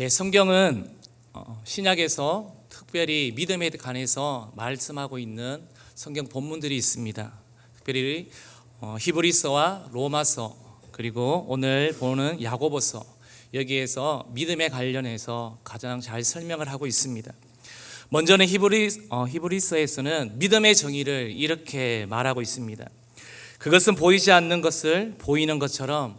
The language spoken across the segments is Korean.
성경은 신약에서 특별히 믿음에 관해서 말씀하고 있는 성경 본문들이 있습니다. 특별히 히브리서와 로마서, 그리고 오늘 보는 야고보서, 여기에서 믿음에 관련해서 가장 잘 설명을 하고 있습니다. 먼저는 히브리서에서는 믿음의 정의를 이렇게 말하고 있습니다. 그것은 보이지 않는 것을 보이는 것처럼,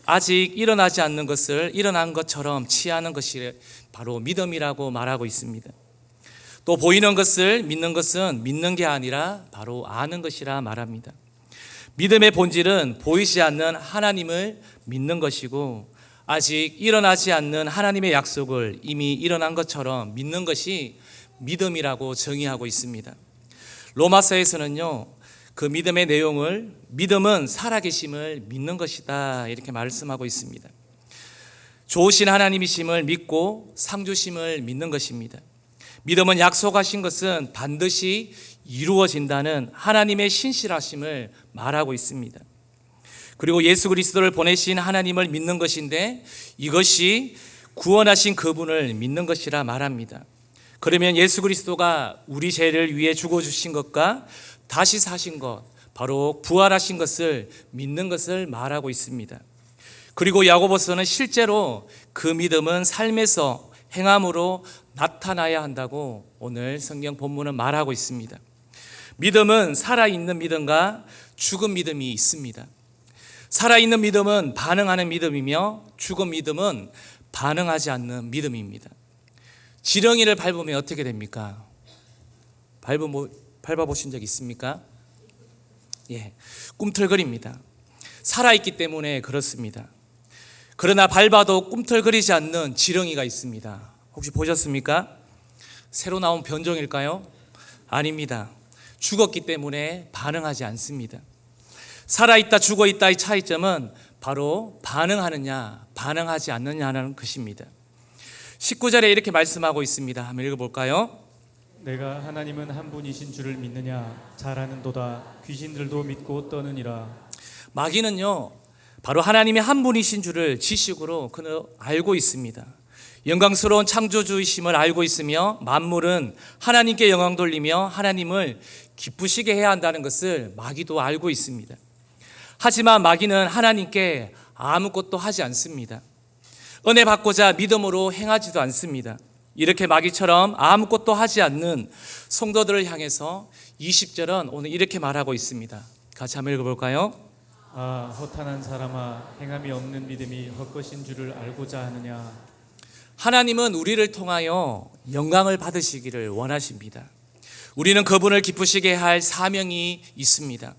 아직 일어나지 않는 것을 일어난 것처럼 취하는 것이 바로 믿음이라고 말하고 있습니다. 또 보이는 것을 믿는 것은 믿는 게 아니라 바로 아는 것이라 말합니다. 믿음의 본질은 보이지 않는 하나님을 믿는 것이고, 아직 일어나지 않는 하나님의 약속을 이미 일어난 것처럼 믿는 것이 믿음이라고 정의하고 있습니다. 로마서에서는요, 그 믿음의 내용을 믿음은 살아계심을 믿는 것이다 이렇게 말씀하고 있습니다. 좋으신 하나님이심을 믿고 상주심을 믿는 것입니다. 믿음은 약속하신 것은 반드시 이루어진다는 하나님의 신실하심을 말하고 있습니다. 그리고 예수 그리스도를 보내신 하나님을 믿는 것인데, 이것이 구원하신 그분을 믿는 것이라 말합니다. 그러면 예수 그리스도가 우리 죄를 위해 죽어주신 것과 다시 사신 것, 바로 부활하신 것을 믿는 것을 말하고 있습니다. 그리고 야고보서는 실제로 그 믿음은 삶에서 행함으로 나타나야 한다고 오늘 성경 본문은 말하고 있습니다. 믿음은 살아있는 믿음과 죽은 믿음이 있습니다. 살아있는 믿음은 반응하는 믿음이며, 죽은 믿음은 반응하지 않는 믿음입니다. 지렁이를 밟으면 어떻게 됩니까? 밟아보신 적 있습니까? 꿈틀거립니다. 살아있기 때문에 그렇습니다. 그러나 밟아도 꿈틀거리지 않는 지렁이가 있습니다. 혹시 보셨습니까? 새로 나온 변종일까요? 아닙니다. 죽었기 때문에 반응하지 않습니다. 살아있다 죽어있다의 차이점은 바로 반응하느냐 반응하지 않느냐는 것입니다. 19절에 이렇게 말씀하고 있습니다. 한번 읽어볼까요? 내가 하나님은 한 분이신 줄을 믿느냐? 잘 아는도다. 귀신들도 믿고 떠느니라. 마귀는요, 바로 하나님이 한 분이신 줄을 지식으로 그는 알고 있습니다. 영광스러운 창조주이심을 알고 있으며, 만물은 하나님께 영광 돌리며 하나님을 기쁘시게 해야 한다는 것을 마귀도 알고 있습니다. 하지만 마귀는 하나님께 아무것도 하지 않습니다. 은혜 받고자 믿음으로 행하지도 않습니다. 이렇게 마귀처럼 아무것도 하지 않는 성도들을 향해서 20절은 오늘 이렇게 말하고 있습니다. 같이 한번 읽어볼까요? 아, 허탄한 사람아, 행함이 없는 믿음이 헛것인 줄을 알고자 하느냐? 하나님은 우리를 통하여 영광을 받으시기를 원하십니다. 우리는 그분을 기쁘시게 할 사명이 있습니다.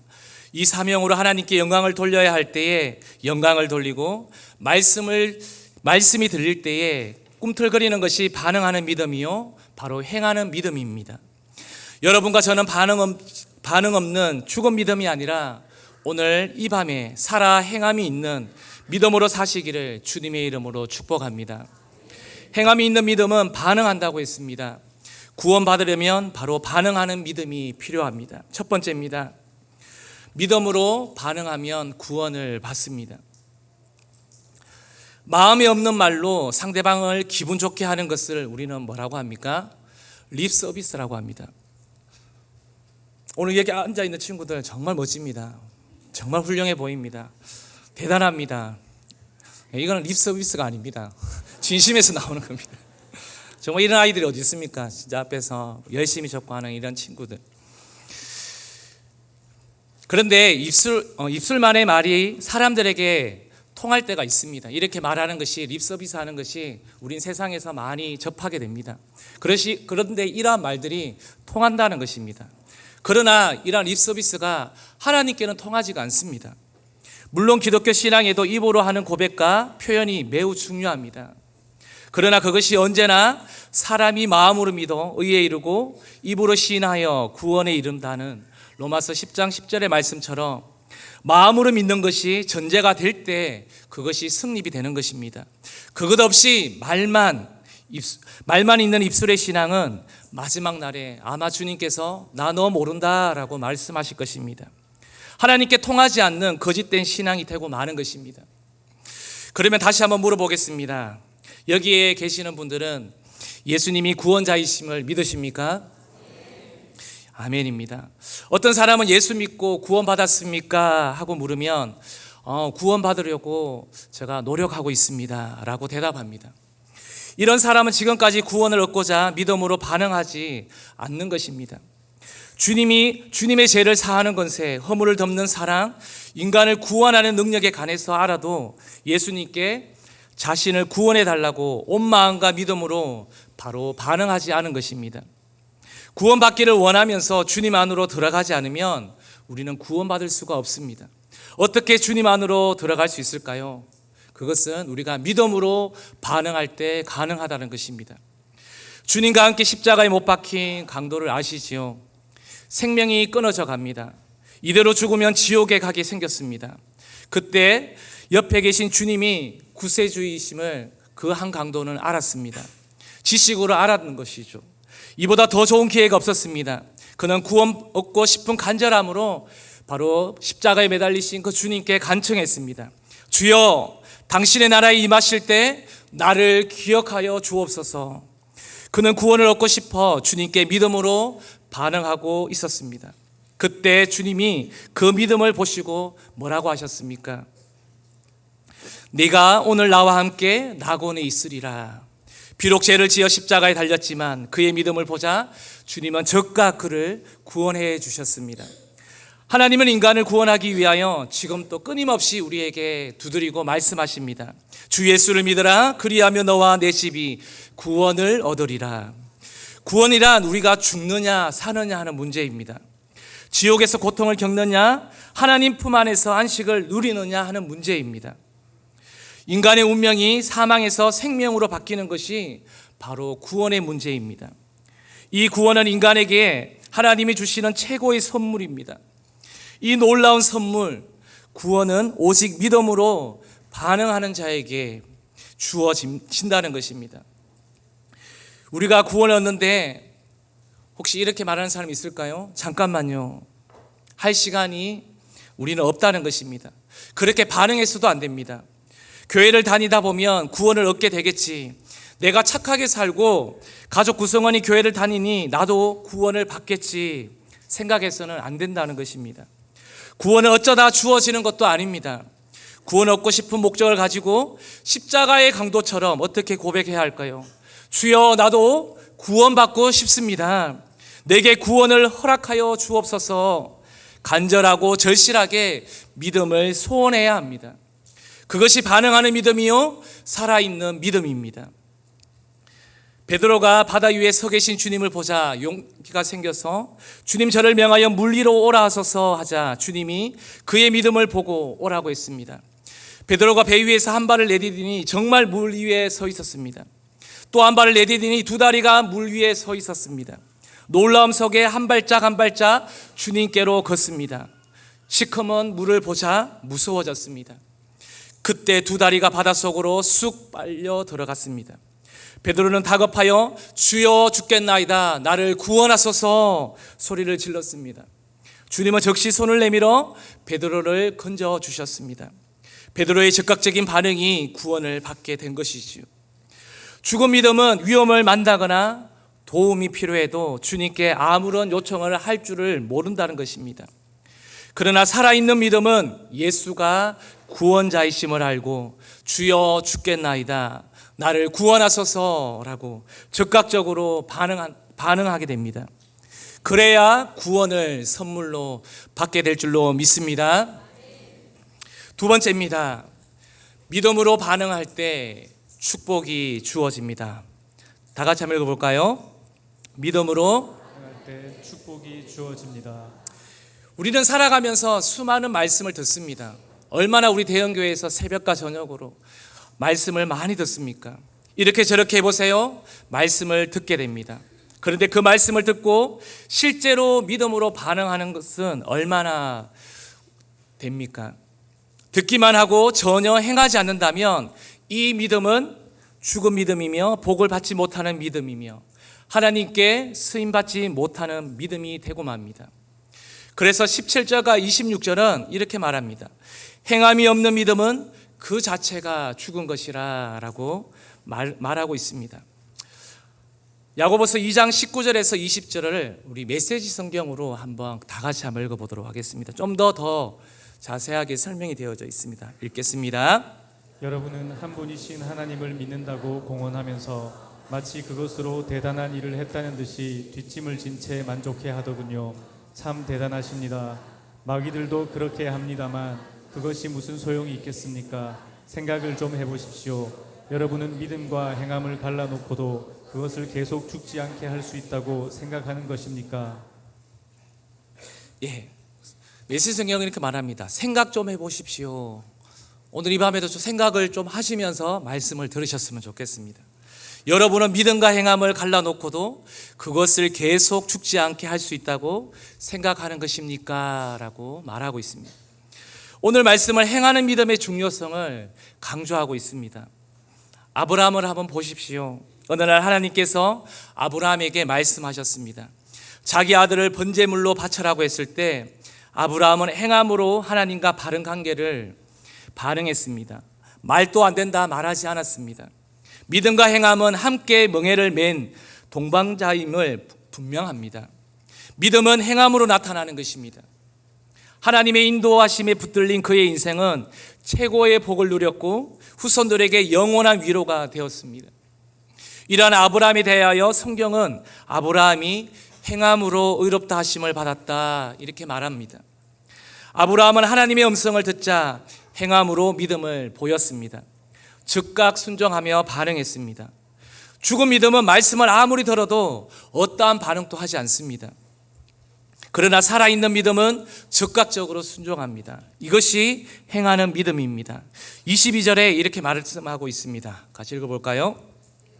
이 사명으로 하나님께 영광을 돌려야 할 때에 영광을 돌리고, 말씀이 들릴 때에 꿈틀거리는 것이 반응하는 믿음이요, 바로 행하는 믿음입니다. 여러분과 저는 반응 없는 죽은 믿음이 아니라 오늘 이 밤에 살아 행함이 있는 믿음으로 사시기를 주님의 이름으로 축복합니다. 행함이 있는 믿음은 반응한다고 했습니다. 구원받으려면 바로 반응하는 믿음이 필요합니다. 첫 번째입니다. 믿음으로 반응하면 구원을 받습니다. 마음이 없는 말로 상대방을 기분 좋게 하는 것을 우리는 뭐라고 합니까? 립 서비스라고 합니다. 오늘 여기 앉아있는 친구들 정말 멋집니다. 정말 훌륭해 보입니다. 대단합니다. 이거는 립 서비스가 아닙니다. 진심에서 나오는 겁니다. 정말 이런 아이들이 어디 있습니까? 진짜 앞에서 열심히 접근하는 이런 친구들. 그런데 입술만의 말이 사람들에게 통할 때가 있습니다. 이렇게 말하는 것이, 립서비스 하는 것이 우린 세상에서 많이 접하게 됩니다. 그런데 이러한 말들이 통한다는 것입니다. 그러나 이러한 립서비스가 하나님께는 통하지가 않습니다. 물론 기독교 신앙에도 입으로 하는 고백과 표현이 매우 중요합니다. 그러나 그것이 언제나 사람이 마음으로 믿어 의에 이르고 입으로 시인하여 구원에 이른다는 로마서 10장 10절의 말씀처럼, 마음으로 믿는 것이 전제가 될 때 그것이 승립이 되는 것입니다. 그것 없이 말만 있는 입술의 신앙은 마지막 날에 아마 주님께서 나 너 모른다라고 말씀하실 것입니다. 하나님께 통하지 않는 거짓된 신앙이 되고 마는 것입니다. 그러면 다시 한번 물어보겠습니다. 여기에 계시는 분들은 예수님이 구원자이심을 믿으십니까? 아멘입니다. 어떤 사람은 예수 믿고 구원받았습니까? 하고 물으면 구원받으려고 제가 노력하고 있습니다 라고 대답합니다. 이런 사람은 지금까지 구원을 얻고자 믿음으로 반응하지 않는 것입니다. 주님이 주님의 죄를 사하는 권세, 허물을 덮는 사랑, 인간을 구원하는 능력에 관해서 알아도 예수님께 자신을 구원해 달라고 온 마음과 믿음으로 바로 반응하지 않은 것입니다. 구원받기를 원하면서 주님 안으로 들어가지 않으면 우리는 구원받을 수가 없습니다. 어떻게 주님 안으로 들어갈 수 있을까요? 그것은 우리가 믿음으로 반응할 때 가능하다는 것입니다. 주님과 함께 십자가에 못 박힌 강도를 아시지요? 생명이 끊어져 갑니다. 이대로 죽으면 지옥에 가게 생겼습니다. 그때 옆에 계신 주님이 구세주이심을 그 한 강도는 알았습니다. 지식으로 알았는 것이죠. 이보다 더 좋은 기회가 없었습니다. 그는 구원 얻고 싶은 간절함으로 바로 십자가에 매달리신 그 주님께 간청했습니다. 주여, 당신의 나라에 임하실 때 나를 기억하여 주옵소서. 그는 구원을 얻고 싶어 주님께 믿음으로 반응하고 있었습니다. 그때 주님이 그 믿음을 보시고 뭐라고 하셨습니까? 네가 오늘 나와 함께 낙원에 있으리라. 비록 죄를 지어 십자가에 달렸지만 그의 믿음을 보자 주님은 적과 그를 구원해 주셨습니다. 하나님은 인간을 구원하기 위하여 지금 또 끊임없이 우리에게 두드리고 말씀하십니다. 주 예수를 믿으라. 그리하면 너와 내 집이 구원을 얻으리라. 구원이란 우리가 죽느냐 사느냐 하는 문제입니다. 지옥에서 고통을 겪느냐, 하나님 품 안에서 안식을 누리느냐 하는 문제입니다. 인간의 운명이 사망에서 생명으로 바뀌는 것이 바로 구원의 문제입니다. 이 구원은 인간에게 하나님이 주시는 최고의 선물입니다. 이 놀라운 선물, 구원은 오직 믿음으로 반응하는 자에게 주어진다는 것입니다. 우리가 구원을 얻는데 혹시 이렇게 말하는 사람이 있을까요? 잠깐만요. 할 시간이 우리는 없다는 것입니다. 그렇게 반응해서도 안 됩니다. 교회를 다니다 보면 구원을 얻게 되겠지. 내가 착하게 살고 가족 구성원이 교회를 다니니 나도 구원을 받겠지 생각해서는 안 된다는 것입니다. 구원은 어쩌다 주어지는 것도 아닙니다. 구원 얻고 싶은 목적을 가지고 십자가의 강도처럼 어떻게 고백해야 할까요? 주여, 나도 구원받고 싶습니다. 내게 구원을 허락하여 주옵소서. 간절하고 절실하게 믿음을 소원해야 합니다. 그것이 반응하는 믿음이요, 살아있는 믿음입니다. 베드로가 바다 위에 서 계신 주님을 보자 용기가 생겨서 주님, 저를 명하여 물 위로 오라 하소서 하자 주님이 그의 믿음을 보고 오라고 했습니다. 베드로가 배 위에서 한 발을 내디디니 정말 물 위에 서 있었습니다. 또 한 발을 내디디니 두 다리가 물 위에 서 있었습니다. 놀라움 속에 한 발짝 한 발짝 주님께로 걷습니다. 시커먼 물을 보자 무서워졌습니다. 그때 두 다리가 바닷속으로 쑥 빨려 들어갔습니다. 베드로는 다급하여 주여, 죽겠나이다, 나를 구원하소서 소리를 질렀습니다. 주님은 즉시 손을 내밀어 베드로를 건져 주셨습니다. 베드로의 즉각적인 반응이 구원을 받게 된 것이지요. 죽은 믿음은 위험을 만나거나 도움이 필요해도 주님께 아무런 요청을 할 줄을 모른다는 것입니다. 그러나 살아있는 믿음은 예수가 구원자이심을 알고 주여, 죽겠나이다, 나를 구원하소서라고 즉각적으로 반응하게 됩니다. 그래야 구원을 선물로 받게 될 줄로 믿습니다. 두 번째입니다. 믿음으로 반응할 때 축복이 주어집니다. 다 같이 한번 읽어볼까요? 믿음으로 반응할 때 축복이 주어집니다. 우리는 살아가면서 수많은 말씀을 듣습니다. 얼마나 우리 대형교회에서 새벽과 저녁으로 말씀을 많이 듣습니까? 이렇게 저렇게 해보세요. 말씀을 듣게 됩니다. 그런데 그 말씀을 듣고 실제로 믿음으로 반응하는 것은 얼마나 됩니까? 듣기만 하고 전혀 행하지 않는다면 이 믿음은 죽은 믿음이며 복을 받지 못하는 믿음이며 하나님께 쓰임받지 못하는 믿음이 되고 맙니다. 그래서 17절과 26절은 이렇게 말합니다. 행함이 없는 믿음은 그 자체가 죽은 것이라 라고 말하고 있습니다. 야고보서 2장 19절에서 20절을 우리 메시지 성경으로 한번 다 같이 한번 읽어보도록 하겠습니다. 좀 더 자세하게 설명이 되어져 있습니다. 읽겠습니다. 여러분은 한 분이신 하나님을 믿는다고 공언하면서 마치 그것으로 대단한 일을 했다는 듯이 뒷짐을 진 채 만족해 하더군요. 참 대단하십니다. 마귀들도 그렇게 합니다만 그것이 무슨 소용이 있겠습니까? 생각을 좀 해보십시오. 여러분은 믿음과 행함을 갈라놓고도 그것을 계속 죽지 않게 할 수 있다고 생각하는 것입니까? 예, 메시지 성경은 이렇게 말합니다. 생각 좀 해보십시오. 오늘 이 밤에도 좀 생각을 좀 하시면서 말씀을 들으셨으면 좋겠습니다. 여러분은 믿음과 행함을 갈라놓고도 그것을 계속 죽지 않게 할 수 있다고 생각하는 것입니까? 라고 말하고 있습니다. 오늘 말씀을 행하는 믿음의 중요성을 강조하고 있습니다. 아브라함을 한번 보십시오. 어느 날 하나님께서 아브라함에게 말씀하셨습니다. 자기 아들을 번제물로 바쳐라고 했을 때 아브라함은 행함으로 하나님과 바른 관계를 반응했습니다. 말도 안 된다 말하지 않았습니다. 믿음과 행함은 함께 멍에를 맨 동반자임을 분명합니다. 믿음은 행함으로 나타나는 것입니다. 하나님의 인도하심에 붙들린 그의 인생은 최고의 복을 누렸고 후손들에게 영원한 위로가 되었습니다. 이러한 아브라함에 대하여 성경은 아브라함이 행함으로 의롭다 하심을 받았다 이렇게 말합니다. 아브라함은 하나님의 음성을 듣자 행함으로 믿음을 보였습니다. 즉각 순종하며 반응했습니다. 죽은 믿음은 말씀을 아무리 들어도 어떠한 반응도 하지 않습니다. 그러나 살아있는 믿음은 즉각적으로 순종합니다. 이것이 행하는 믿음입니다. 22절에 이렇게 말씀하고 있습니다. 같이 읽어볼까요?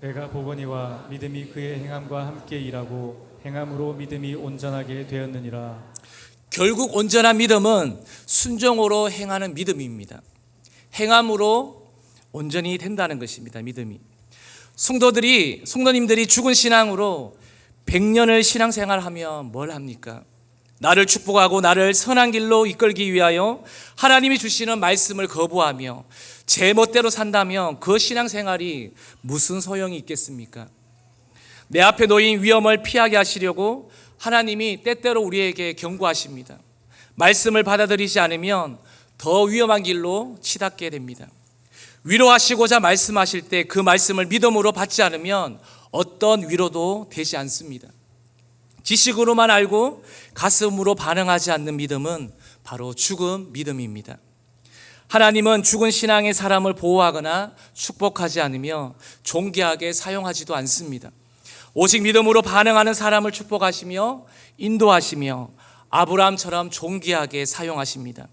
내가 보거니와 믿음이 그의 행함과 함께 일하고 행함으로 믿음이 온전하게 되었느니라. 결국 온전한 믿음은 순종으로 행하는 믿음입니다. 행함으로 온전히 된다는 것입니다. 믿음이. 성도님들이 죽은 신앙으로 100년을 신앙생활하면 뭘 합니까? 나를 축복하고 나를 선한 길로 이끌기 위하여 하나님이 주시는 말씀을 거부하며 제 멋대로 산다면 그 신앙생활이 무슨 소용이 있겠습니까? 내 앞에 놓인 위험을 피하게 하시려고 하나님이 때때로 우리에게 경고하십니다. 말씀을 받아들이지 않으면 더 위험한 길로 치닫게 됩니다. 위로하시고자 말씀하실 때 그 말씀을 믿음으로 받지 않으면 어떤 위로도 되지 않습니다. 지식으로만 알고 가슴으로 반응하지 않는 믿음은 바로 죽은 믿음입니다. 하나님은 죽은 신앙의 사람을 보호하거나 축복하지 않으며 존귀하게 사용하지도 않습니다. 오직 믿음으로 반응하는 사람을 축복하시며 인도하시며 아브라함처럼 존귀하게 사용하십니다.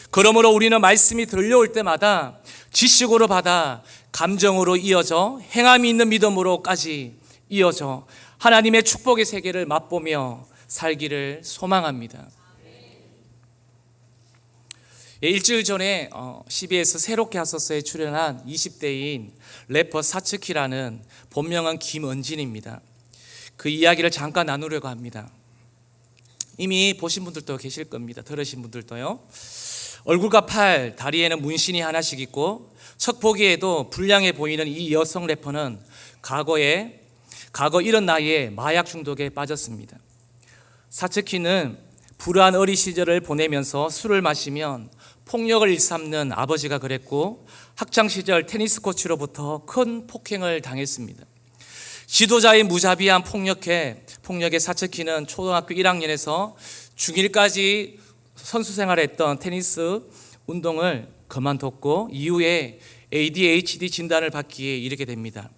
그러므로 우리는 말씀이 들려올 때마다 지식으로 받아 감정으로 이어져 행함이 있는 믿음으로까지 이어져 하나님의 축복의 세계를 맛보며 살기를 소망합니다. 일주일 전에 CBS 새롭게 하소서에 출연한 20대인 래퍼 사츠키라는 본명은 김은진입니다. 그 이야기를 잠깐 나누려고 합니다. 이미 보신 분들도 계실 겁니다. 들으신 분들도요. 얼굴과 팔, 다리에는 문신이 하나씩 있고 첫 보기에도 불량해 보이는 이 여성 래퍼는 과거 이런 나이에 마약 중독에 빠졌습니다. 사츠키는 불우한 어린 시절을 보내면서 술을 마시면 폭력을 일삼는 아버지가 그랬고 학창 시절 테니스 코치로부터 큰 폭행을 당했습니다. 지도자의 무자비한 폭력에 사츠키는 초등학교 1학년에서 중1까지 선수 생활했던 테니스 운동을 그만뒀고 이후에 ADHD 진단을 받기에 이르게 됩니다.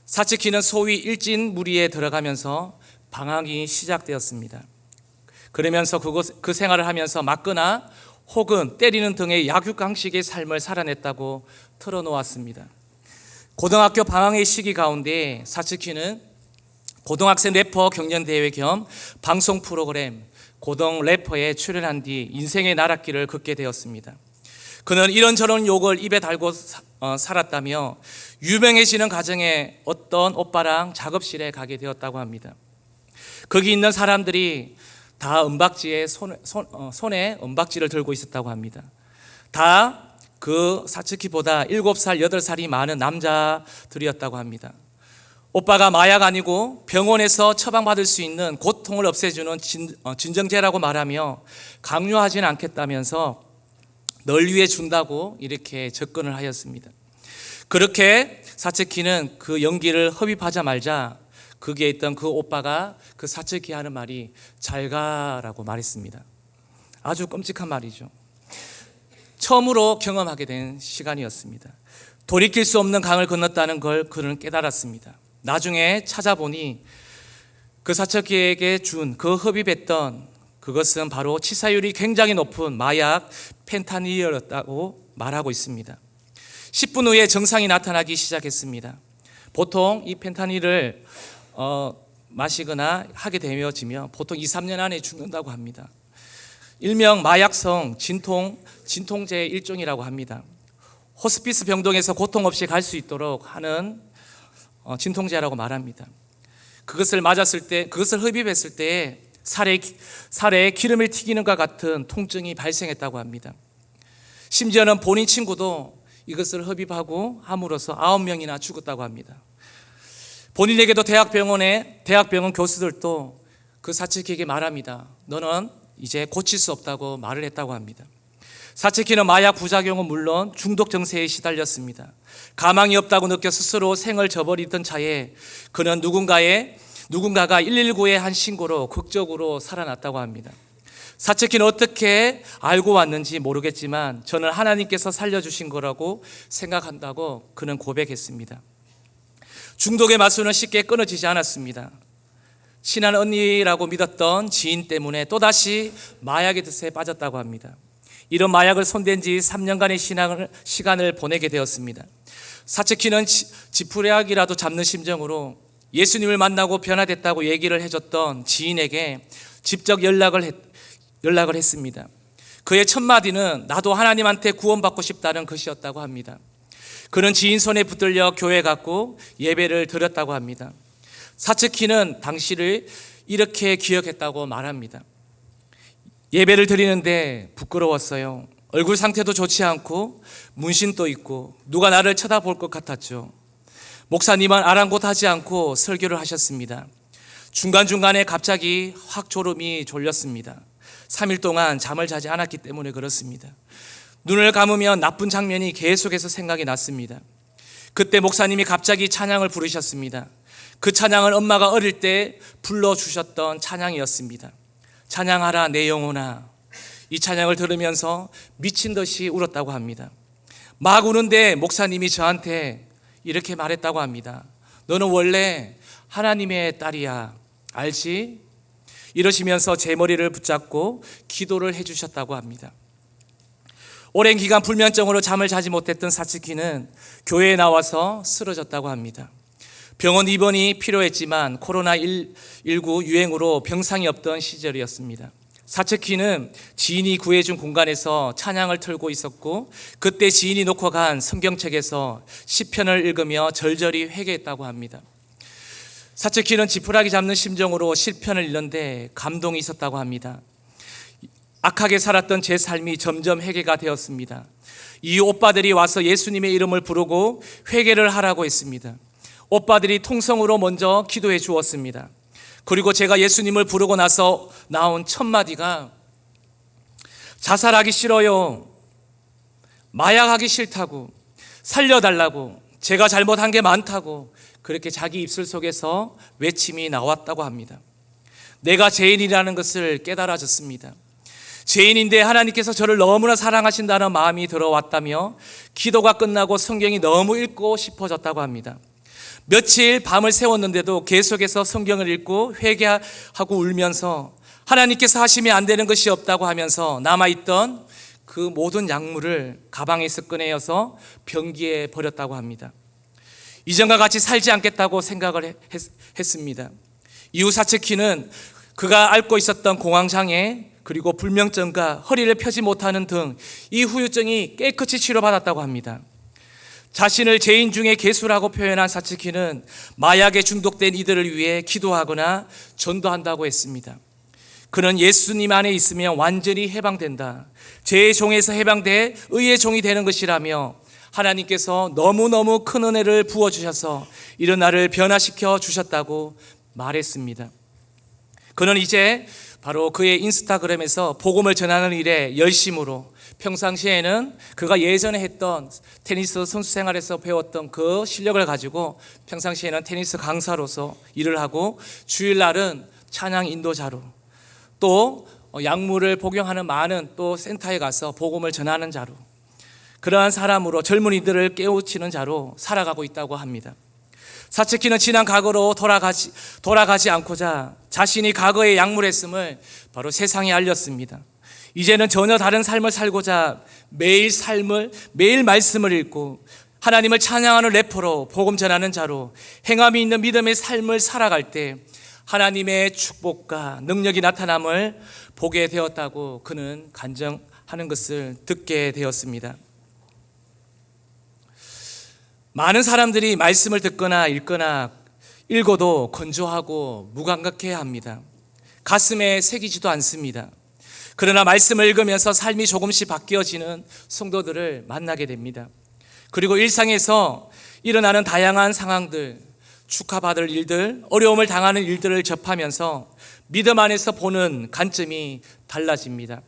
사츠키는 소위 일진무리에 들어가면서 방황이 시작되었습니다. 그러면서 그 생활을 하면서 맞거나 혹은 때리는 등의 약육강식의 삶을 살아냈다고 털어놓았습니다. 고등학교 방황의 시기 가운데 사츠키는 고등학생 래퍼 경연대회 겸 방송 프로그램 고등 래퍼에 출연한 뒤 인생의 나락길을 걷게 되었습니다. 그는 이런저런 욕을 입에 달고 살았다며 유명해지는 과정에 어떤 오빠랑 작업실에 가게 되었다고 합니다. 거기 있는 사람들이 다 손에 은박지를 들고 있었다고 합니다. 다 그 사츠키보다 7살, 8살이 많은 남자들이었다고 합니다. 오빠가 마약 아니고 병원에서 처방받을 수 있는 고통을 없애주는 진정제라고 말하며 강요하지는 않겠다면서 널 위해 준다고 이렇게 접근을 하였습니다. 그렇게 사츠키는 그 연기를 흡입하자 말자 거기에 있던 그 오빠가 그 사츠키 하는 말이 잘 가라고 말했습니다. 아주 끔찍한 말이죠. 처음으로 경험하게 된 시간이었습니다. 돌이킬 수 없는 강을 건넜다는 걸 그는 깨달았습니다. 나중에 찾아보니 그 사츠키에게 준 그 흡입했던 그것은 바로 치사율이 굉장히 높은 마약 펜타닐이었다고 말하고 있습니다. 10분 후에 증상이 나타나기 시작했습니다. 보통 이 펜타닐을 마시거나 하게 되어지면 보통 2, 3년 안에 죽는다고 합니다. 일명 마약성 진통제의 일종이라고 합니다. 호스피스 병동에서 고통 없이 갈 수 있도록 하는 진통제라고 말합니다. 그것을 흡입했을 때 살에 기름을 튀기는 것 같은 통증이 발생했다고 합니다. 심지어는 본인 친구도 이것을 흡입하고 함으로써 9명이나 죽었다고 합니다. 본인에게도 대학병원 교수들도 그 사츠키에게 말합니다. 너는 이제 고칠 수 없다고 말을 했다고 합니다. 사츠키는 마약 부작용은 물론 중독 증세에 시달렸습니다. 가망이 없다고 느껴 스스로 생을 저버리던 차에 그는 누군가가 119에 한 신고로 극적으로 살아났다고 합니다. 사츠키는 어떻게 알고 왔는지 모르겠지만 저는 하나님께서 살려주신 거라고 생각한다고 그는 고백했습니다. 중독의 마수는 쉽게 끊어지지 않았습니다. 친한 언니라고 믿었던 지인 때문에 또다시 마약의 덫에 빠졌다고 합니다. 이런 마약을 손댄 지 3년간의 시간을 보내게 되었습니다. 사츠키는 지푸레약이라도 잡는 심정으로 예수님을 만나고 변화됐다고 얘기를 해줬던 지인에게 직접 연락을 했습니다. 그의 첫 마디는 나도 하나님한테 구원받고 싶다는 것이었다고 합니다. 그는 지인 손에 붙들려 교회 갔고 예배를 드렸다고 합니다. 사츠키는 당시를 이렇게 기억했다고 말합니다. 예배를 드리는데 부끄러웠어요. 얼굴 상태도 좋지 않고 문신도 있고 누가 나를 쳐다볼 것 같았죠. 목사님은 아랑곳하지 않고 설교를 하셨습니다. 중간중간에 갑자기 확 졸음이 졸렸습니다. 3일 동안 잠을 자지 않았기 때문에 그렇습니다. 눈을 감으면 나쁜 장면이 계속해서 생각이 났습니다. 그때 목사님이 갑자기 찬양을 부르셨습니다. 그 찬양은 엄마가 어릴 때 불러주셨던 찬양이었습니다. 찬양하라 내 영혼아. 이 찬양을 들으면서 미친 듯이 울었다고 합니다. 막 우는데 목사님이 저한테 이렇게 말했다고 합니다. 너는 원래 하나님의 딸이야. 알지? 이러시면서 제 머리를 붙잡고 기도를 해주셨다고 합니다. 오랜 기간 불면증으로 잠을 자지 못했던 사츠키는 교회에 나와서 쓰러졌다고 합니다. 병원 입원이 필요했지만 코로나19 유행으로 병상이 없던 시절이었습니다. 사츠키는 지인이 구해준 공간에서 찬양을 틀고 있었고 그때 지인이 놓고 간 성경책에서 시편을 읽으며 절절히 회개했다고 합니다. 사츠키는 지푸라기 잡는 심정으로 시편을 읽는데 감동이 있었다고 합니다. 악하게 살았던 제 삶이 점점 회개가 되었습니다. 이 오빠들이 와서 예수님의 이름을 부르고 회개를 하라고 했습니다. 오빠들이 통성으로 먼저 기도해 주었습니다. 그리고 제가 예수님을 부르고 나서 나온 첫 마디가 자살하기 싫어요. 마약하기 싫다고. 살려달라고. 제가 잘못한 게 많다고. 그렇게 자기 입술 속에서 외침이 나왔다고 합니다. 내가 죄인이라는 것을 깨달아졌습니다. 죄인인데 하나님께서 저를 너무나 사랑하신다는 마음이 들어왔다며 기도가 끝나고 성경이 너무 읽고 싶어졌다고 합니다. 며칠 밤을 새웠는데도 계속해서 성경을 읽고 회개하고 울면서 하나님께서 하시면 안 되는 것이 없다고 하면서 남아있던 그 모든 약물을 가방에서 꺼내어서 변기에 버렸다고 합니다. 이전과 같이 살지 않겠다고 생각을 했습니다. 이후 사츠키는 그가 앓고 있었던 공황장애 그리고 불면증과 허리를 펴지 못하는 등 이 후유증이 깨끗이 치료받았다고 합니다. 자신을 죄인 중에 괴수라고 표현한 사츠키는 마약에 중독된 이들을 위해 기도하거나 전도한다고 했습니다. 그는 예수님 안에 있으면 완전히 해방된다. 죄의 종에서 해방돼 의의 종이 되는 것이라며 하나님께서 너무너무 큰 은혜를 부어주셔서 이런 나를 변화시켜 주셨다고 말했습니다. 그는 이제 바로 그의 인스타그램에서 복음을 전하는 일에 열심으로 평상시에는 그가 예전에 했던 테니스 선수 생활에서 배웠던 그 실력을 가지고 평상시에는 테니스 강사로서 일을 하고 주일날은 찬양 인도자로 또 약물을 복용하는 많은 또 센터에 가서 복음을 전하는 자로 그러한 사람으로 젊은이들을 깨우치는 자로 살아가고 있다고 합니다. 사츠키는 지난 과거로 돌아가지 않고자 자신이 과거에 약물했음을 바로 세상에 알렸습니다. 이제는 전혀 다른 삶을 살고자 매일 말씀을 읽고 하나님을 찬양하는 래퍼로 복음 전하는 자로 행함이 있는 믿음의 삶을 살아갈 때 하나님의 축복과 능력이 나타남을 보게 되었다고 그는 간증하는 것을 듣게 되었습니다. 많은 사람들이 말씀을 듣거나 읽어도 건조하고 무감각해야 합니다. 가슴에 새기지도 않습니다. 그러나 말씀을 읽으면서 삶이 조금씩 바뀌어지는 성도들을 만나게 됩니다. 그리고 일상에서 일어나는 다양한 상황들, 축하받을 일들, 어려움을 당하는 일들을 접하면서 믿음 안에서 보는 관점이 달라집니다.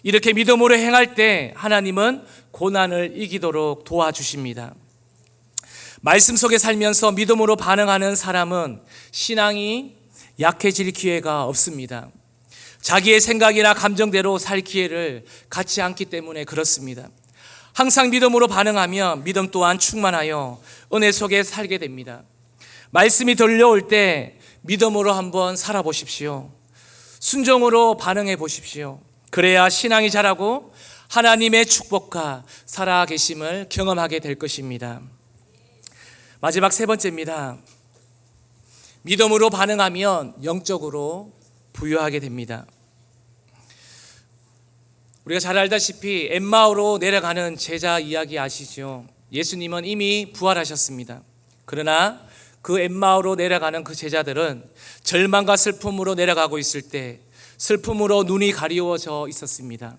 이렇게 믿음으로 행할 때 하나님은 고난을 이기도록 도와주십니다. 말씀 속에 살면서 믿음으로 반응하는 사람은 신앙이 약해질 기회가 없습니다. 자기의 생각이나 감정대로 살 기회를 갖지 않기 때문에 그렇습니다. 항상 믿음으로 반응하면 믿음 또한 충만하여 은혜 속에 살게 됩니다. 말씀이 들려올 때 믿음으로 한번 살아보십시오. 순종으로 반응해 보십시오. 그래야 신앙이 자라고 하나님의 축복과 살아계심을 경험하게 될 것입니다. 마지막 세 번째입니다. 믿음으로 반응하면 영적으로 부유하게 됩니다. 우리가 잘 알다시피 엠마오로 내려가는 제자 이야기 아시죠? 예수님은 이미 부활하셨습니다. 그러나 그 엠마오로 내려가는 그 제자들은 절망과 슬픔으로 내려가고 있을 때 슬픔으로 눈이 가리워져 있었습니다.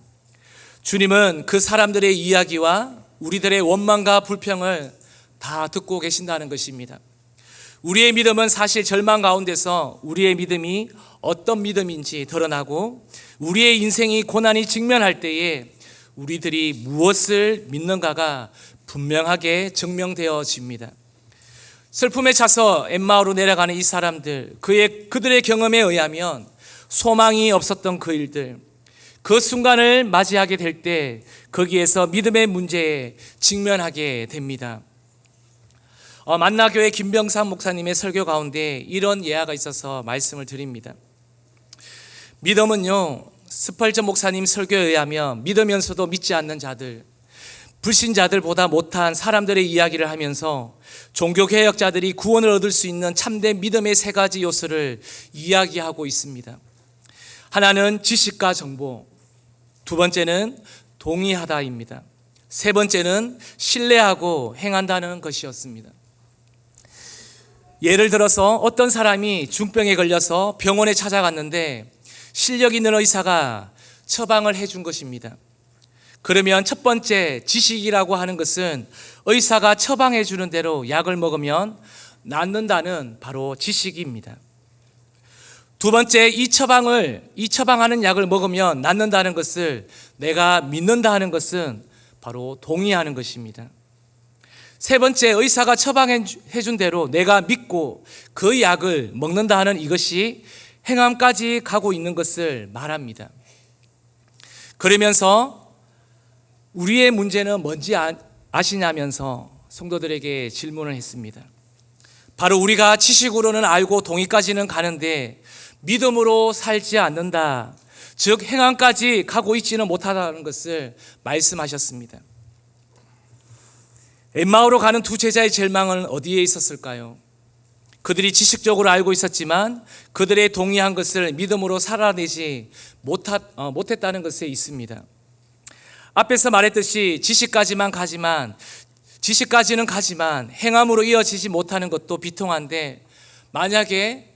주님은 그 사람들의 이야기와 우리들의 원망과 불평을 다 듣고 계신다는 것입니다. 우리의 믿음은 사실 절망 가운데서 우리의 믿음이 어떤 믿음인지 드러나고 우리의 인생이 고난이 직면할 때에 우리들이 무엇을 믿는가가 분명하게 증명되어집니다. 슬픔에 차서 엠마오로 내려가는 이 사람들, 그들의 경험에 의하면 소망이 없었던 그 일들, 그 순간을 맞이하게 될 때 거기에서 믿음의 문제에 직면하게 됩니다. 만나교회 김병삼 목사님의 설교 가운데 이런 예화가 있어서 말씀을 드립니다. 믿음은요, 스펄전 목사님 설교에 의하면 믿으면서도 믿지 않는 자들, 불신자들보다 못한 사람들의 이야기를 하면서 종교개혁자들이 구원을 얻을 수 있는 참된 믿음의 세 가지 요소를 이야기하고 있습니다. 하나는 지식과 정보, 두 번째는 동의하다입니다. 세 번째는 신뢰하고 행한다는 것이었습니다. 예를 들어서 어떤 사람이 중병에 걸려서 병원에 찾아갔는데 실력 있는 의사가 처방을 해준 것입니다. 그러면 첫 번째 지식이라고 하는 것은 의사가 처방해 주는 대로 약을 먹으면 낫는다는 바로 지식입니다. 두 번째, 이 처방하는 약을 먹으면 낫는다는 것을 내가 믿는다 하는 것은 바로 동의하는 것입니다. 세 번째, 의사가 처방해 준 대로 내가 믿고 그 약을 먹는다 하는 이것이 행함까지 가고 있는 것을 말합니다. 그러면서 우리의 문제는 뭔지 아시냐면서 성도들에게 질문을 했습니다. 바로 우리가 지식으로는 알고 동의까지는 가는데 믿음으로 살지 않는다, 즉 행함까지 가고 있지는 못하다는 것을 말씀하셨습니다. 엠마오로 가는 두 제자의 절망은 어디에 있었을까요? 그들이 지식적으로 알고 있었지만 그들의 동의한 것을 믿음으로 살아내지 못했다는 것에 있습니다. 앞에서 말했듯이 지식까지는 가지만 행함으로 이어지지 못하는 것도 비통한데, 만약에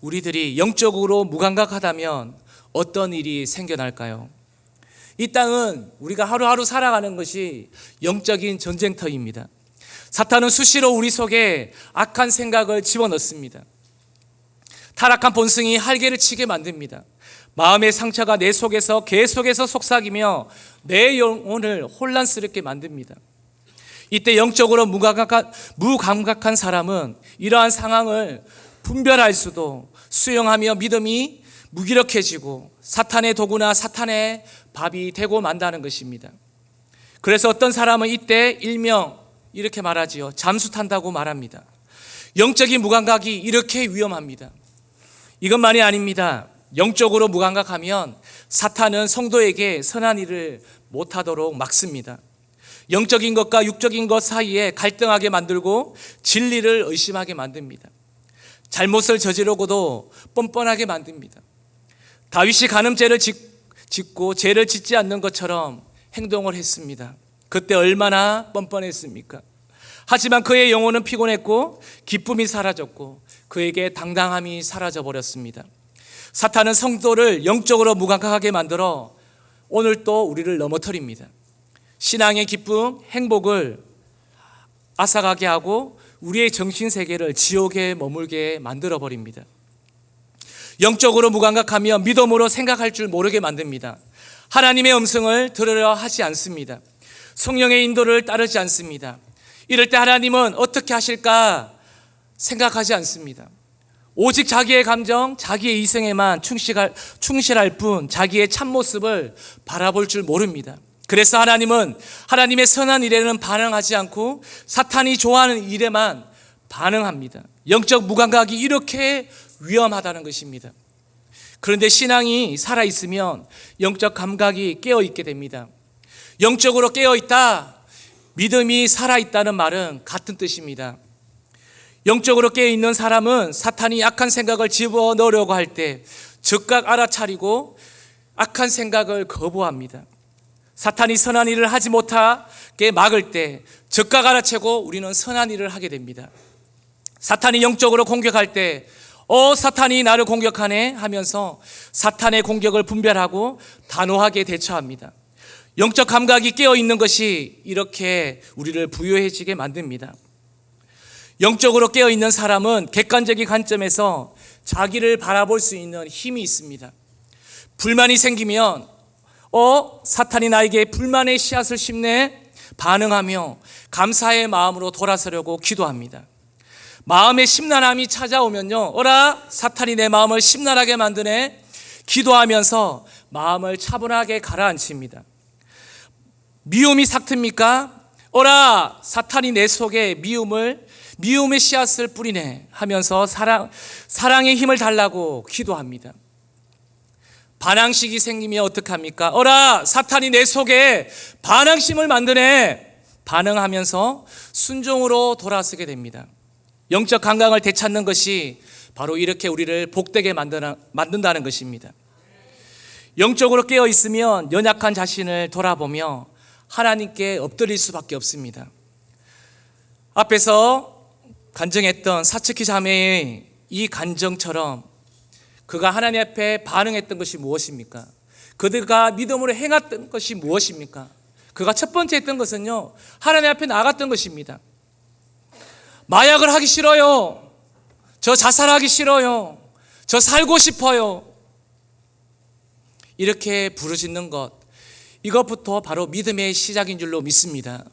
우리들이 영적으로 무감각하다면 어떤 일이 생겨날까요? 이 땅은 우리가 하루하루 살아가는 것이 영적인 전쟁터입니다. 사탄은 수시로 우리 속에 악한 생각을 집어넣습니다. 타락한 본성이 활개를 치게 만듭니다. 마음의 상처가 내 속에서 계속해서 속삭이며 내 영혼을 혼란스럽게 만듭니다. 이때 영적으로 무감각한 사람은 이러한 상황을 분별할 수도, 수용하며 믿음이 무기력해지고 사탄의 도구나 사탄의 밥이 되고 만다는 것입니다. 그래서 어떤 사람은 이때 일명 이렇게 말하지요. 잠수 탄다고 말합니다. 영적인 무감각이 이렇게 위험합니다. 이것만이 아닙니다. 영적으로 무감각하면 사탄은 성도에게 선한 일을 못하도록 막습니다. 영적인 것과 육적인 것 사이에 갈등하게 만들고 진리를 의심하게 만듭니다. 잘못을 저지르고도 뻔뻔하게 만듭니다. 다윗이 간음죄를 짓고 죄를 짓지 않는 것처럼 행동을 했습니다. 그때 얼마나 뻔뻔했습니까? 하지만 그의 영혼은 피곤했고 기쁨이 사라졌고 그에게 당당함이 사라져버렸습니다. 사탄은 성도를 영적으로 무감각하게 만들어 오늘 또 우리를 넘어뜨립니다. 신앙의 기쁨, 행복을 앗아가게 하고 우리의 정신세계를 지옥에 머물게 만들어버립니다. 영적으로 무감각하며 믿음으로 생각할 줄 모르게 만듭니다. 하나님의 음성을 들으려 하지 않습니다. 성령의 인도를 따르지 않습니다. 이럴 때 하나님은 어떻게 하실까 생각하지 않습니다. 오직 자기의 감정, 자기의 이성에만 충실할 뿐 자기의 참모습을 바라볼 줄 모릅니다. 그래서 하나님은 하나님의 선한 일에는 반응하지 않고 사탄이 좋아하는 일에만 반응합니다. 영적 무감각이 이렇게 위험하다는 것입니다. 그런데 신앙이 살아있으면 영적 감각이 깨어있게 됩니다. 영적으로 깨어있다, 믿음이 살아있다는 말은 같은 뜻입니다. 영적으로 깨어있는 사람은 사탄이 악한 생각을 집어넣으려고 할 때 즉각 알아차리고 악한 생각을 거부합니다. 사탄이 선한 일을 하지 못하게 막을 때 즉각 알아채고 우리는 선한 일을 하게 됩니다. 사탄이 영적으로 공격할 때 사탄이 나를 공격하네 하면서 사탄의 공격을 분별하고 단호하게 대처합니다. 영적 감각이 깨어있는 것이 이렇게 우리를 부유해지게 만듭니다. 영적으로 깨어있는 사람은 객관적인 관점에서 자기를 바라볼 수 있는 힘이 있습니다. 불만이 생기면 사탄이 나에게 불만의 씨앗을 심네 반응하며 감사의 마음으로 돌아서려고 기도합니다. 마음의 심란함이 찾아오면요, 사탄이 내 마음을 심란하게 만드네 기도하면서 마음을 차분하게 가라앉힙니다. 미움이 삭틉니까? 사탄이 내 속에 미움의 씨앗을 뿌리네 하면서 사랑의 힘을 달라고 기도합니다. 반항식이 생기면 어떡합니까? 사탄이 내 속에 반항심을 만드네 반응하면서 순종으로 돌아서게 됩니다. 영적 감각을 되찾는 것이 바로 이렇게 우리를 복되게 만든다는 것입니다. 영적으로 깨어 있으면 연약한 자신을 돌아보며 하나님께 엎드릴 수밖에 없습니다. 앞에서 간증했던 사츠키 자매의 이 간정처럼 그가 하나님 앞에 반응했던 것이 무엇입니까? 그가 믿음으로 행했던 것이 무엇입니까? 그가 첫 번째 했던 것은요, 하나님 앞에 나갔던 것입니다. 마약을 하기 싫어요. 저 자살하기 싫어요. 저 살고 싶어요. 이렇게 부르짖는 것, 이것부터 바로 믿음의 시작인 줄로 믿습니다.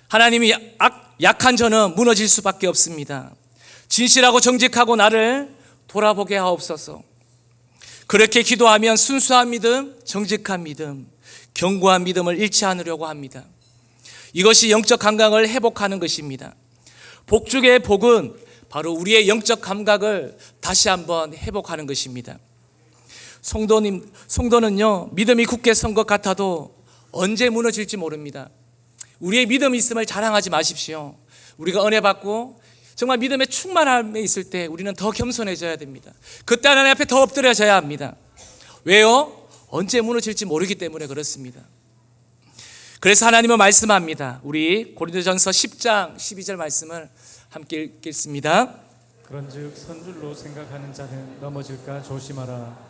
하나님이 약한 저는 무너질 수밖에 없습니다. 진실하고 정직하고 나를 돌아보게 하옵소서. 그렇게 기도하면 순수한 믿음, 정직한 믿음, 견고한 믿음을 잃지 않으려고 합니다. 이것이 영적 감각을 회복하는 것입니다. 복중의 복은 바로 우리의 영적 감각을 다시 한번 회복하는 것입니다. 성도는요, 믿음이 굳게 선 것 같아도 언제 무너질지 모릅니다. 우리의 믿음이 있음을 자랑하지 마십시오. 우리가 은혜 받고 정말 믿음의 충만함에 있을 때 우리는 더 겸손해져야 됩니다. 그때 하나님 앞에 더 엎드려져야 합니다. 왜요? 언제 무너질지 모르기 때문에 그렇습니다. 그래서 하나님은 말씀합니다. 우리 고린도전서 10장 12절 말씀을 함께 읽겠습니다. 그런즉 선줄로 생각하는 자는 넘어질까 조심하라.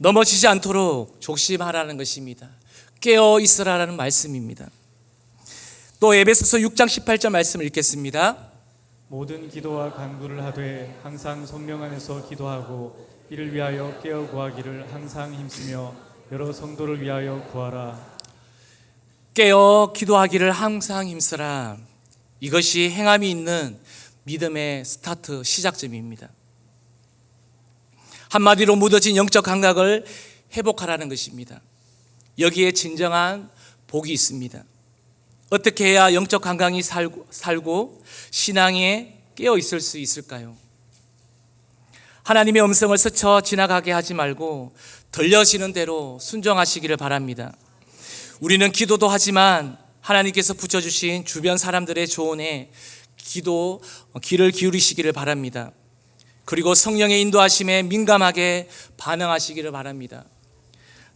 넘어지지 않도록 조심하라는 것입니다. 깨어 있으라는 말씀입니다. 또 에베소서 6장 18절 말씀을 읽겠습니다. 모든 기도와 간구를 하되 항상 성령 안에서 기도하고 이를 위하여 깨어 구하기를 항상 힘쓰며 여러 성도를 위하여 구하라. 깨어 기도하기를 항상 힘쓰라. 이것이 행함이 있는 믿음의 스타트 시작점입니다. 한마디로 묻어진 영적 감각을 회복하라는 것입니다. 여기에 진정한 복이 있습니다. 어떻게 해야 영적 감각이 살고 신앙에 깨어 있을 수 있을까요? 하나님의 음성을 스쳐 지나가게 하지 말고 들려지는 대로 순종하시기를 바랍니다. 우리는 기도도 하지만 하나님께서 붙여주신 주변 사람들의 조언에 귀를 기울이시기를 바랍니다. 그리고 성령의 인도하심에 민감하게 반응하시기를 바랍니다.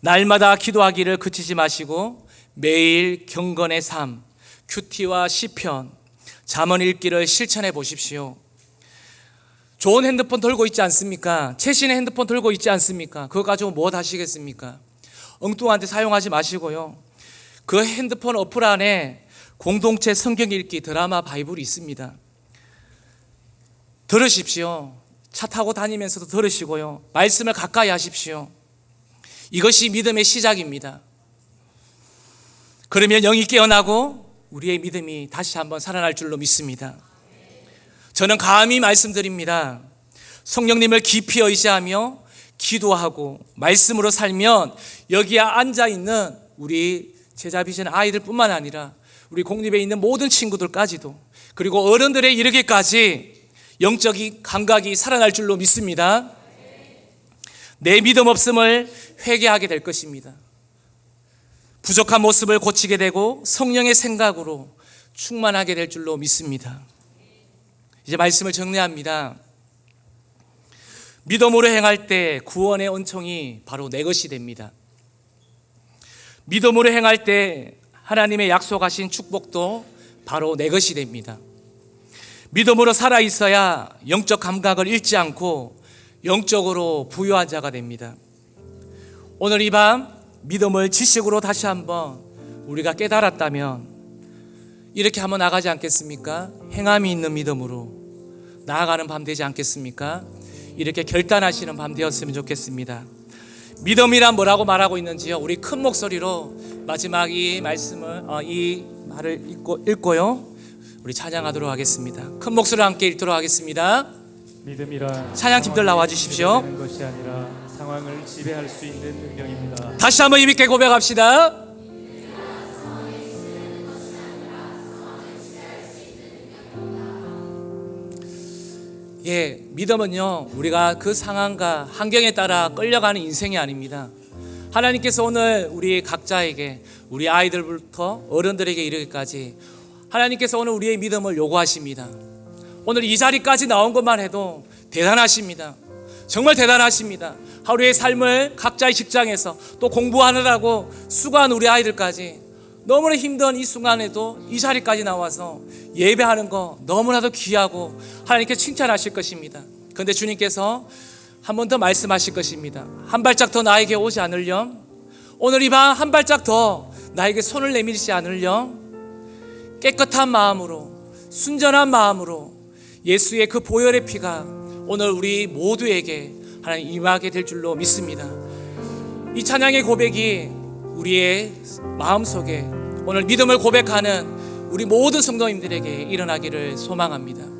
날마다 기도하기를 그치지 마시고 매일 경건의 삶, 큐티와 시편, 잠언 읽기를 실천해 보십시오. 좋은 핸드폰 들고 있지 않습니까? 최신의 핸드폰 들고 있지 않습니까? 그거 가지고 뭐 하시겠습니까? 엉뚱한 데 사용하지 마시고요. 그 핸드폰 어플 안에 공동체 성경 읽기 드라마 바이블이 있습니다. 들으십시오. 차 타고 다니면서도 들으시고요. 말씀을 가까이 하십시오. 이것이 믿음의 시작입니다. 그러면 영이 깨어나고 우리의 믿음이 다시 한번 살아날 줄로 믿습니다. 저는 감히 말씀드립니다. 성령님을 깊이 의지하며 기도하고 말씀으로 살면 여기에 앉아있는 우리 제자비전 아이들뿐만 아니라 우리 공립에 있는 모든 친구들까지도 그리고 어른들에 이르기까지 영적인 감각이 살아날 줄로 믿습니다. 내 믿음 없음을 회개하게 될 것입니다. 부족한 모습을 고치게 되고 성령의 생각으로 충만하게 될 줄로 믿습니다. 이제 말씀을 정리합니다. 믿음으로 행할 때 구원의 은총이 바로 내 것이 됩니다. 믿음으로 행할 때 하나님의 약속하신 축복도 바로 내 것이 됩니다. 믿음으로 살아 있어야 영적 감각을 잃지 않고 영적으로 부유한 자가 됩니다. 오늘 이 밤 믿음을 지식으로 다시 한번 우리가 깨달았다면 이렇게 한번 나가지 않겠습니까? 행함이 있는 믿음으로 나아가는 밤 되지 않겠습니까? 이렇게 결단하시는 밤 되었으면 좋겠습니다. 믿음이란 뭐라고 말하고 있는지요? 우리 큰 목소리로 마지막 이 말씀을 이 말을 읽고요. 우리 찬양하도록 하겠습니다. 큰 목소리로 함께 읽도록 하겠습니다. 믿음이란 찬양팀들 나와 주십시오. 되는 것이 아니라 상황을 지배할 수 있는 능력입니다. 다시 한번 힘있게 고백합시다. 믿음은요, 우리가 그 상황과 환경에 따라 끌려가는 인생이 아닙니다. 하나님께서 오늘 우리 각자에게, 우리 아이들부터 어른들에게 이르기까지 하나님께서 오늘 우리의 믿음을 요구하십니다. 오늘 이 자리까지 나온 것만 해도 대단하십니다. 정말 대단하십니다. 하루의 삶을 각자의 직장에서 또 공부하느라고 수고한 우리 아이들까지 너무나 힘든 이 순간에도 이 자리까지 나와서 예배하는 거 너무나도 귀하고 하나님께 칭찬하실 것입니다. 그런데 주님께서 한 번 더 말씀하실 것입니다. 한 발짝 더 나에게 오지 않으렴? 오늘 이 밤 한 발짝 더 나에게 손을 내밀지 않으렴? 깨끗한 마음으로, 순전한 마음으로 예수의 그 보혈의 피가 오늘 우리 모두에게 하나님 임하게 될 줄로 믿습니다. 이 찬양의 고백이 우리의 마음속에 오늘 믿음을 고백하는 우리 모든 성도님들에게 일어나기를 소망합니다.